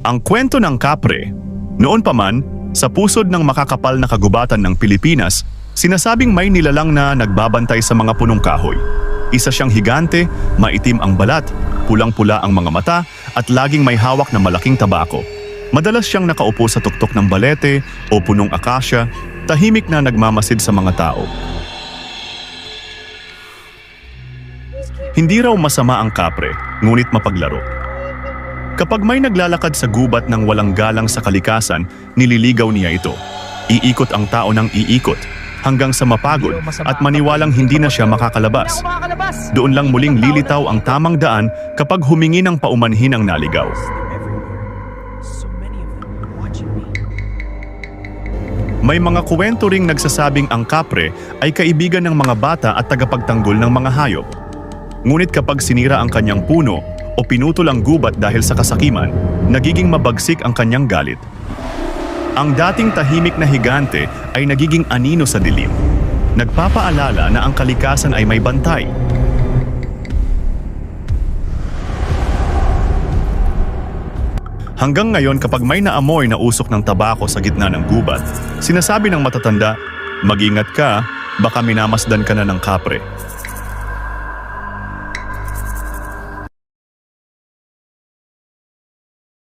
Ang kwento ng kapre. Noon pa man, sa pusod ng makakapal na kagubatan ng Pilipinas, sinasabing may nilalang na nagbabantay sa mga punong kahoy. Isa siyang higante, maitim ang balat, pulang-pula ang mga mata, at laging may hawak na malaking tabako. Madalas siyang nakaupo sa tuktok ng balete o punong akasya, tahimik na nagmamasid sa mga tao. Hindi raw masama ang kapre, ngunit mapaglaro. Kapag may naglalakad sa gubat ng walang galang sa kalikasan, nililigaw niya ito. Iikot ang tao ng iikot, hanggang sa mapagod at maniwalang hindi na siya makakalabas. Doon lang muling lilitaw ang tamang daan kapag humingi ng paumanhin ang naligaw. May mga kwento ring nagsasabing ang kapre ay kaibigan ng mga bata at tagapagtanggol ng mga hayop. Ngunit kapag sinira ang kanyang puno o pinutol ang gubat dahil sa kasakiman, nagiging mabagsik ang kanyang galit. Ang dating tahimik na higante ay nagiging anino sa dilim. Nagpapaalala na ang kalikasan ay may bantay. Hanggang ngayon kapag may naamoy na usok ng tabako sa gitna ng gubat, sinasabi ng matatanda, "Mag-ingat ka, baka minamasdan ka na ng kapre."